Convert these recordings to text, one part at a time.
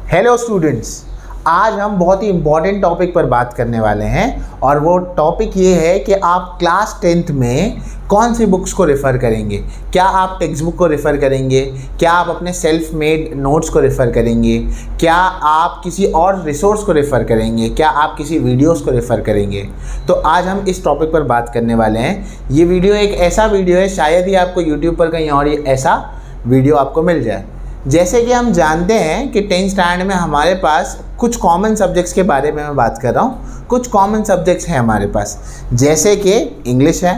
Hello students, आज हम बहुत ही इम्पॉर्टेंट टॉपिक पर बात करने वाले हैं और वो टॉपिक ये है कि आप क्लास 10th में कौन सी बुक्स को रेफ़र करेंगे। क्या आप टेक्स्ट बुक को रेफ़र करेंगे, क्या आप अपने सेल्फ मेड नोट्स को रेफ़र करेंगे, क्या आप किसी और रिसोर्स को रेफ़र करेंगे, क्या आप किसी वीडियोस को रेफ़र करेंगे। तो आज हम इस टॉपिक पर बात करने वाले हैं। ये वीडियो एक ऐसा वीडियो है, शायद ही आपको यूट्यूब पर कहीं और ऐसा वीडियो आपको मिल जाए। जैसे कि हम जानते हैं कि 10th स्टैंडर्ड में हमारे पास कुछ कॉमन सब्जेक्ट्स के बारे में मैं बात कर रहा हूँ। कुछ कॉमन सब्जेक्ट्स हैं हमारे पास, जैसे कि इंग्लिश है,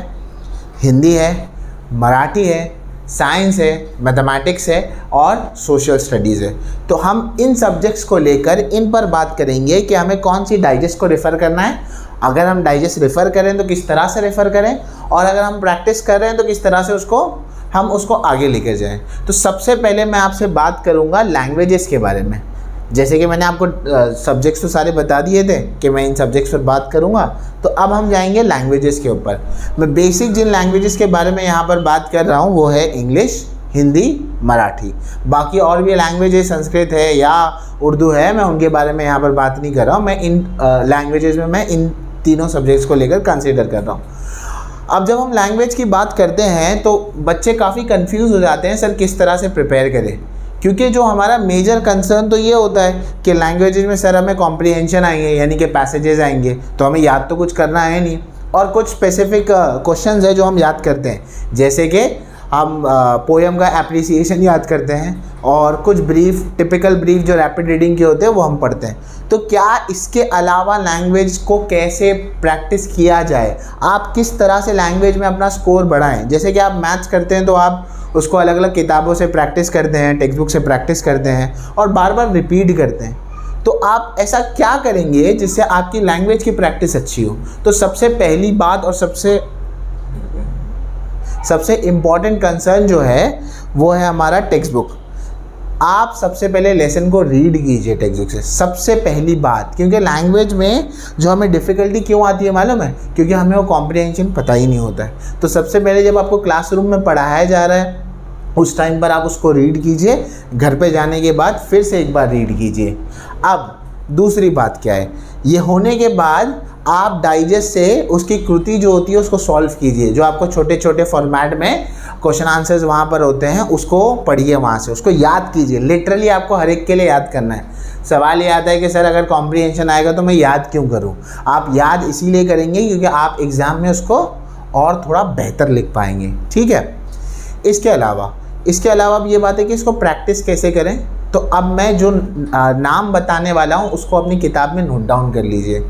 हिंदी है, मराठी है, साइंस है, मैथमेटिक्स है और सोशल स्टडीज़ है। तो हम इन सब्जेक्ट्स को लेकर इन पर बात करेंगे कि हमें कौन सी डाइजेस्ट को रेफ़र करना है। अगर हम डाइजेस्ट रेफ़र करें तो किस तरह से रेफ़र करें, और अगर हम प्रैक्टिस कर रहे हैं तो किस तरह से हम उसको आगे लेकर जाएं। तो सबसे पहले मैं आपसे बात करूंगा लैंग्वेजेस के बारे में। जैसे कि मैंने आपको सब्जेक्ट्स तो सारे बता दिए थे कि मैं इन सब्जेक्ट्स पर बात करूंगा, तो अब हम जाएंगे लैंग्वेजेस के ऊपर। मैं बेसिक जिन लैंग्वेजेस के बारे में यहाँ पर बात कर रहा हूँ वो है इंग्लिश, हिंदी, मराठी। बाकी और भी लैंग्वेजेस, संस्कृत है या उर्दू है, मैं उनके बारे में यहाँ पर बात नहीं कर रहा हूँ। मैं इन लैंग्वेजेस में मैं इन तीनों सब्जेक्ट्स को लेकर कंसिडर कर रहा हूँ। अब जब हम लैंग्वेज की बात करते हैं तो बच्चे काफ़ी कंफ्यूज हो जाते हैं, सर किस तरह से प्रिपेयर करें। क्योंकि जो हमारा मेजर कंसर्न तो ये होता है कि लैंग्वेजेस में सर हमें कॉम्प्रिहेंशन आएंगे, यानी कि पैसेजेस आएंगे, तो हमें याद तो कुछ करना है नहीं, और कुछ स्पेसिफिक क्वेश्चंस है जो हम याद करते हैं, जैसे कि हम पोएम का एप्रिसिएशन याद करते हैं और कुछ टिपिकल ब्रीफ जो रैपिड रीडिंग के होते हैं वो हम पढ़ते हैं। तो क्या इसके अलावा लैंग्वेज को कैसे प्रैक्टिस किया जाए, आप किस तरह से लैंग्वेज में अपना स्कोर बढ़ाएं। जैसे कि आप मैथ्स करते हैं तो आप उसको अलग अलग किताबों से प्रैक्टिस करते हैं, टेक्स्ट बुक से प्रैक्टिस करते हैं और बार बार रिपीट करते हैं। तो आप ऐसा क्या करेंगे जिससे आपकी लैंग्वेज की प्रैक्टिस अच्छी हो। तो सबसे पहली बात और सबसे इम्पॉर्टेंट कंसर्न जो है वो है हमारा टेक्स्ट बुक। आप सबसे पहले लेसन को रीड कीजिए टेक्स्ट बुक से, सबसे पहली बात। क्योंकि लैंग्वेज में जो हमें डिफ़िकल्टी क्यों आती है मालूम है, क्योंकि हमें वो कॉम्प्रिहेंशन पता ही नहीं होता है। तो सबसे पहले जब आपको क्लासरूम में पढ़ाया जा रहा है उस टाइम पर आप उसको रीड कीजिए, घर पे जाने के बाद फिर से एक बार रीड कीजिए। अब दूसरी बात क्या है, ये होने के बाद आप डाइजेस्ट से उसकी कृति जो होती है उसको सॉल्व कीजिए। जो आपको छोटे छोटे फॉर्मेट में क्वेश्चन आंसर्स वहाँ पर होते हैं उसको पढ़िए, वहाँ से उसको याद कीजिए। लिटरली आपको हर एक के लिए याद करना है। सवाल ये आता है कि सर अगर कॉम्प्रिहेंशन आएगा तो मैं याद क्यों करूँ। आप याद इसीलिए करेंगे क्योंकि आप एग्ज़ाम में उसको और थोड़ा बेहतर लिख पाएंगे, ठीक है। इसके अलावा अब ये बात है कि इसको प्रैक्टिस कैसे करें। तो अब मैं जो नाम बताने वाला हूँ उसको अपनी किताब में नोट डाउन कर लीजिए।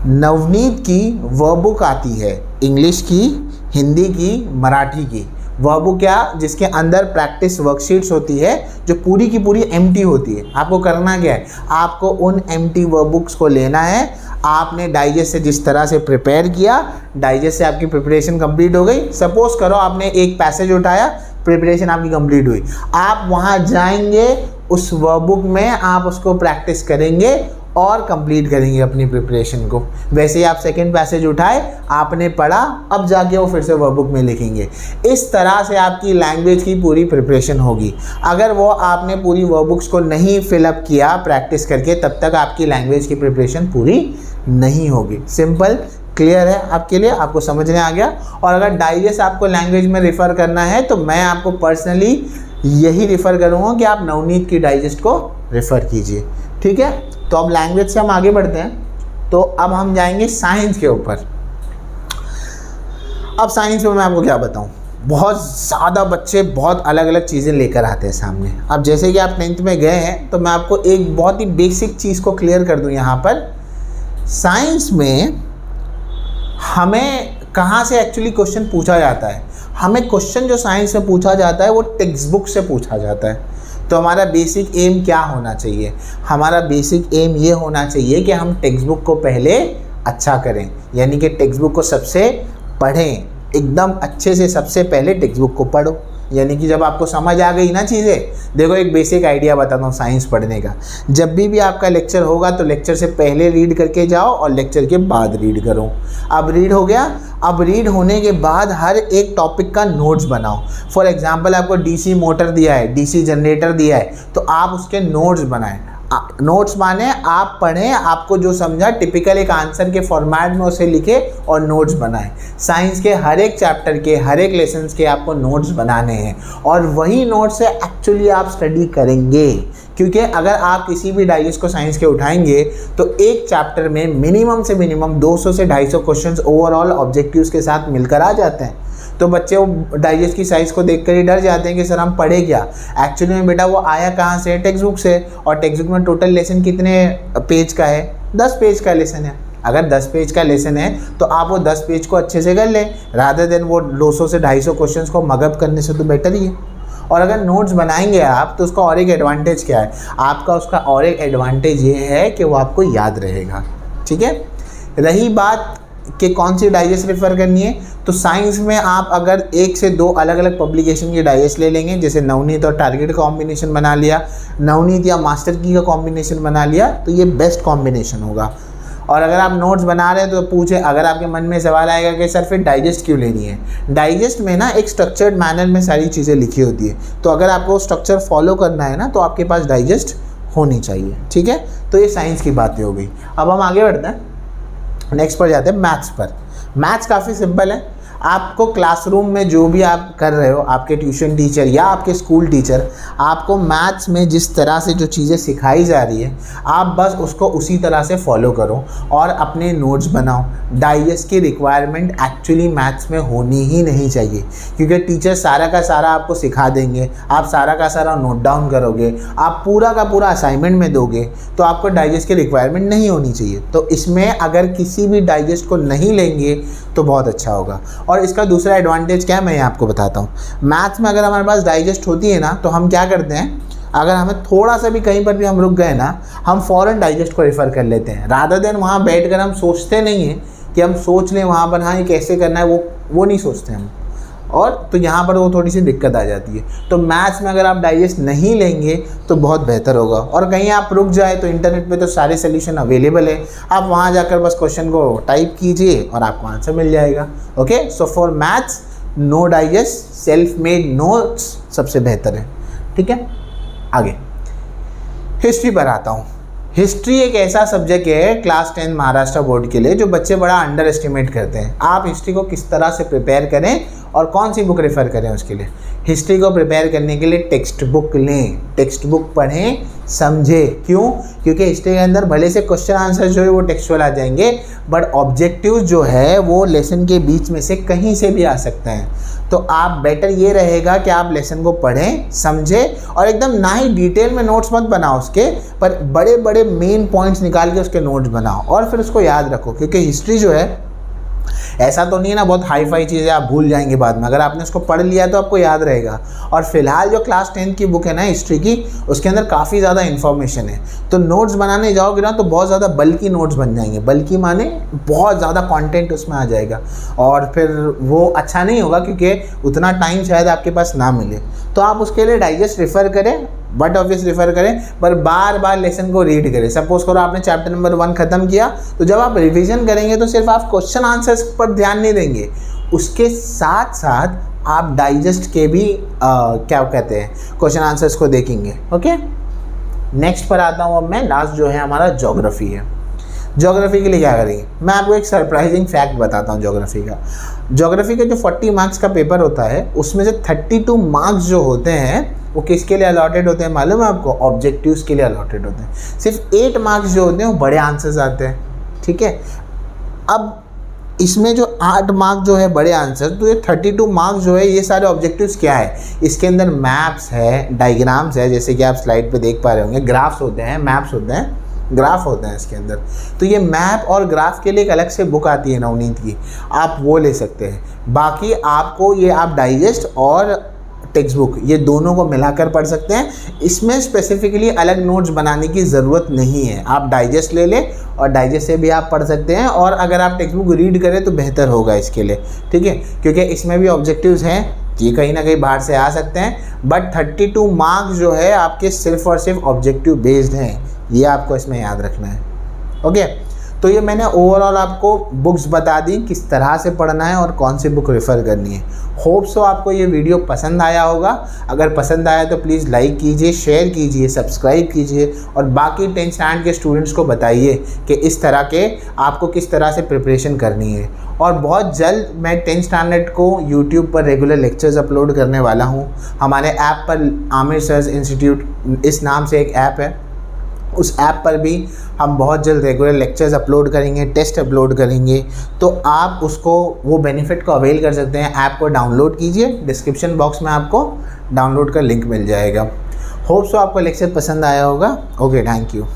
नवनीत की वर्ब बुक आती है, इंग्लिश की, हिंदी की, मराठी की। वर्ब बुक क्या, जिसके अंदर प्रैक्टिस वर्कशीट्स होती है जो पूरी की पूरी एम्प्टी होती है। आपको करना क्या है, आपको उन एम्प्टी वर्ब बुक्स को लेना है। आपने डाइजेस्ट से जिस तरह से प्रिपेयर किया, डाइजेस्ट से आपकी प्रिपरेशन कंप्लीट हो गई। सपोज करो आपने एक पैसेज उठाया, प्रिपरेशन आपकी कंप्लीट हुई, आप वहाँ जाएंगे, उस वर्ब बुक में आप उसको प्रैक्टिस करेंगे और कंप्लीट करेंगे अपनी प्रिपरेशन को। वैसे ही आप सेकंड पैसेज उठाए, आपने पढ़ा, अब जाके वो फिर से वर्ब बुक में लिखेंगे। इस तरह से आपकी लैंग्वेज की पूरी प्रिपरेशन होगी। अगर वो आपने पूरी वर्ब बुक्स को नहीं फिलअप किया प्रैक्टिस करके, तब तक आपकी लैंग्वेज की प्रिपरेशन पूरी नहीं होगी। सिंपल, क्लियर है आपके लिए, आपको समझने आ गया। और अगर डाइजेस्ट आपको लैंग्वेज में रेफ़र करना है तो मैं आपको पर्सनली यही रेफ़र करूँगा कि आप नवनीत की डाइजेस्ट को रेफ़र कीजिए, ठीक है। तो अब लैंग्वेज से हम आगे बढ़ते हैं। तो अब हम जाएंगे साइंस के ऊपर। अब साइंस में मैं आपको क्या बताऊं, बहुत ज़्यादा बच्चे बहुत अलग अलग चीज़ें लेकर आते हैं सामने। अब जैसे कि आप 10th में गए हैं तो मैं आपको एक बहुत ही बेसिक चीज़ को क्लियर कर दूं। यहाँ पर साइंस में हमें कहाँ से एक्चुअली क्वेश्चन पूछा जाता है। हमें क्वेश्चन जो साइंस में पूछा जाता है वो टेक्स्ट बुक से पूछा जाता है। तो हमारा बेसिक एम क्या होना चाहिए, हमारा बेसिक एम ये होना चाहिए कि हम टेक्स्ट बुक को पहले अच्छा करें, यानी कि टेक्स्ट बुक को सबसे पढ़ें, एकदम अच्छे से सबसे पहले टेक्स्ट बुक को पढ़ो। यानी कि जब आपको समझ आ गई ना चीज़ें, देखो एक बेसिक आइडिया बताता हूँ साइंस पढ़ने का। जब भी आपका लेक्चर होगा तो लेक्चर से पहले रीड करके जाओ और लेक्चर के बाद रीड करो। अब रीड हो गया, अब रीड होने के बाद हर एक टॉपिक का नोट्स बनाओ। फॉर एग्जांपल आपको डीसी मोटर दिया है, डीसी जनरेटर दिया है, तो आप उसके नोट्स बनाएं। नोट्स माने आप पढ़ें, आपको जो समझा टिपिकल एक आंसर के फॉर्मेट में उसे लिखे और नोट्स बनाएं। साइंस के हर एक चैप्टर के, हर एक लेसन के आपको नोट्स बनाने हैं और वही नोट्स से एक्चुअली आप स्टडी करेंगे। क्योंकि अगर आप किसी भी डाइजेस्ट को साइंस के उठाएंगे तो एक चैप्टर में मिनिमम से मिनिमम 200 से 250 क्वेश्चंस ओवरऑल ऑब्जेक्टिव्स के साथ मिलकर आ जाते हैं। तो बच्चे वो डाइजेस्ट की साइज़ को देखकर ही डर जाते हैं कि सर हम पढ़े क्या। एक्चुअली में बेटा वो आया कहाँ से, टेक्स्ट बुक से। और टेक्स्ट बुक में टोटल लेसन कितने पेज का है, 10 पेज का लेसन है। अगर 10 पेज का लेसन है तो आप वो 10 पेज को अच्छे से कर लें, रादर देन वो 200 से 250 क्वेश्चंस को मगअप करने से तो बेटर ही है। और अगर नोट्स बनाएंगे आप तो उसका और एक एडवांटेज क्या है आपका, उसका और एक एडवांटेज ये है कि वो आपको याद रहेगा। ठीक है। रही बात कि कौन सी डाइजेस्ट रेफ़र करनी है, तो साइंस में आप अगर 1 से 2 अलग अलग पब्लिकेशन की डाइजेस्ट ले लेंगे, जैसे नवनीत और टारगेट का कॉम्बिनेशन बना लिया, नवनीत या मास्टर की का कॉम्बिनेशन बना लिया, तो ये बेस्ट कॉम्बिनेशन होगा। और अगर आप नोट्स बना रहे हैं तो पूछे, अगर आपके मन में सवाल आएगा कि सर फिर डाइजेस्ट क्यों लेनी है। डाइजेस्ट में ना एक स्ट्रक्चर्ड मैनर में सारी चीज़ें लिखी होती है, तो अगर आपको स्ट्रक्चर फॉलो करना है ना तो आपके पास डाइजेस्ट होनी चाहिए। ठीक है। तो ये साइंस की बातें हो गई। अब हम आगे बढ़ते हैं, नेक्स्ट पर जाते हैं मैथ्स पर। मैथ्स काफ़ी सिंपल है। आपको क्लासरूम में जो भी आप कर रहे हो, आपके ट्यूशन टीचर या आपके स्कूल टीचर आपको मैथ्स में जिस तरह से जो चीज़ें सिखाई जा रही है आप बस उसको उसी तरह से फॉलो करो और अपने नोट्स बनाओ। डाइजेस्ट की रिक्वायरमेंट एक्चुअली मैथ्स में होनी ही नहीं चाहिए, क्योंकि टीचर सारा का सारा आपको सिखा देंगे, आप सारा का सारा नोट डाउन करोगे, आप पूरा का पूरा असाइनमेंट में दोगे, तो आपको डाइजेस्ट की रिक्वायरमेंट नहीं होनी चाहिए। तो इसमें अगर किसी भी डाइजेस्ट को नहीं लेंगे तो बहुत अच्छा होगा। और इसका दूसरा एडवांटेज क्या है मैं आपको बताता हूँ। मैथ्स में अगर हमारे पास डाइजेस्ट होती है ना तो हम क्या करते हैं, अगर हमें थोड़ा सा भी कहीं पर भी हम रुक गए ना, हम फ़ौरन डाइजेस्ट को रेफ़र कर लेते हैं, रादर देन वहाँ बैठकर हम सोचते नहीं हैं कि हम सोच लें वहाँ पर हाँ ये कैसे करना है, वो नहीं सोचते हम। और तो यहाँ पर वो थोड़ी सी दिक्कत आ जाती है। तो मैथ्स में अगर आप डाइजेस्ट नहीं लेंगे तो बहुत बेहतर होगा। और कहीं आप रुक जाए तो इंटरनेट पे तो सारे सॉल्यूशन अवेलेबल है, आप वहाँ जाकर बस क्वेश्चन को टाइप कीजिए और आपको आंसर मिल जाएगा। Okay, so for maths no digest, self made notes सबसे बेहतर है। ठीक है। आगे हिस्ट्री पर आता हूँ। हिस्ट्री एक ऐसा सब्जेक्ट है क्लास 10 महाराष्ट्र बोर्ड के लिए जो बच्चे बड़ा अंडर एस्टिमेट करते हैं। आप हिस्ट्री को किस तरह से प्रिपेयर करें और कौन सी बुक रेफ़र करें उसके लिए। हिस्ट्री को प्रिपेयर करने के लिए टेक्स्ट बुक लें, टेक्स्ट बुक पढ़ें, समझें। क्यों? क्योंकि हिस्ट्री के अंदर भले से क्वेश्चन आंसर जो है वो टेक्सचुअल आ जाएंगे, बट ऑब्जेक्टिव जो है वो लेसन के बीच में से कहीं से भी आ सकते हैं। तो आप बेटर ये रहेगा कि आप लेसन को पढ़ें, समझें और एकदम ना ही डिटेल में नोट्स मत बनाओ उसके, पर बड़े बड़े मेन पॉइंट्स निकाल के उसके नोट्स बनाओ और फिर उसको याद रखो। क्योंकि हिस्ट्री जो है ऐसा तो नहीं है ना बहुत हाई फाई चीज़ें आप भूल जाएंगे बाद में, अगर आपने उसको पढ़ लिया तो आपको याद रहेगा। और फिलहाल जो क्लास 10 की बुक है ना हिस्ट्री की, उसके अंदर काफ़ी ज़्यादा इन्फॉर्मेशन है। तो नोट्स बनाने जाओगे ना तो बहुत ज़्यादा बल्कि नोट्स बन जाएंगे, बल्कि माने बहुत ज़्यादा कंटेंट उसमें आ जाएगा और फिर वो अच्छा नहीं होगा, क्योंकि उतना टाइम शायद आपके पास ना मिले। तो आप उसके लिए डाइजेस्ट रेफ़र करें, बट ऑब्वियस रेफ़र करें, पर बार बार लेसन को रीड करें। सपोज करो आपने चैप्टर नंबर 1 ख़त्म किया, तो जब आप रिवीजन करेंगे तो सिर्फ आप क्वेश्चन आंसर्स पर ध्यान नहीं देंगे, उसके साथ साथ आप डाइजेस्ट के भी क्या कहते हैं क्वेश्चन आंसर्स को देखेंगे। ओके, नेक्स्ट पर आता हूँ अब मैं। लास्ट जो है हमारा ज्योग्राफी है। ज्योग्राफी के लिए क्या करेंगे, मैं आपको एक सरप्राइजिंग फैक्ट बताता हूँ ज्योग्राफी का। ज्योग्राफी का जो 40 मार्क्स का पेपर होता है उसमें से 32 मार्क्स जो होते हैं वो किसके लिए अलॉटेड होते हैं मालूम है आपको? ऑब्जेक्टिव्स के लिए अलॉटेड होते हैं। सिर्फ 8 मार्क्स जो होते हैं वो बड़े आंसर्स आते हैं। ठीक है। अब इसमें जो 8 मार्क्स जो है बड़े आंसर, तो ये 32 मार्क्स जो है ये सारे ऑब्जेक्टिव्स क्या है, इसके अंदर मैप्स है, डायग्राम्स है, जैसे कि आप स्लाइड पे देख पा रहे होंगे, ग्राफ्स होते हैं, मैप्स होते हैं, ग्राफ होते हैं इसके अंदर। तो ये मैप और ग्राफ के लिए एक अलग से बुक आती है नवनीत की, आप वो ले सकते हैं। बाकी आपको ये आप डाइजेस्ट और टेक्स्ट बुक ये दोनों को मिलाकर पढ़ सकते हैं। इसमें स्पेसिफिकली अलग नोट्स बनाने की ज़रूरत नहीं है, आप डाइजेस्ट ले लें और डाइजेस्ट से भी आप पढ़ सकते हैं। और अगर आप टेक्स्ट बुक रीड करें तो बेहतर होगा इसके लिए। ठीक है, क्योंकि इसमें भी ऑब्जेक्टिव्स हैं, ये कहीं ना कहीं बाहर से आ सकते हैं, बट 32 मार्क्स जो है आपके सिर्फ और सिर्फ ऑब्जेक्टिव बेस्ड हैं, ये आपको इसमें याद रखना है। ओके, तो ये मैंने ओवरऑल आपको बुक्स बता दी किस तरह से पढ़ना है और कौन सी बुक रेफ़र करनी है। होप सो आपको ये वीडियो पसंद आया होगा। अगर पसंद आया तो प्लीज़ लाइक कीजिए, शेयर कीजिए, सब्सक्राइब कीजिए और बाकी 10th स्टैंडर्ड के स्टूडेंट्स को बताइए कि इस तरह के आपको किस तरह से प्रिपरेशन करनी है। और बहुत जल्द मैं 10th स्टैंडर्ड को यूट्यूब पर रेगुलर लेक्चर्स अपलोड करने वाला हूँ। हमारे ऐप पर आमिर सर्स इंस्टीट्यूट इस नाम से एक ऐप है, उस ऐप पर भी हम बहुत जल्द रेगुलर लेक्चर्स अपलोड करेंगे, टेस्ट अपलोड करेंगे। तो आप उसको वो बेनिफिट को अवेल कर सकते हैं। ऐप को डाउनलोड कीजिए, डिस्क्रिप्शन बॉक्स में आपको डाउनलोड का लिंक मिल जाएगा। होप सो आपको लेक्चर पसंद आया होगा। Okay, thank you.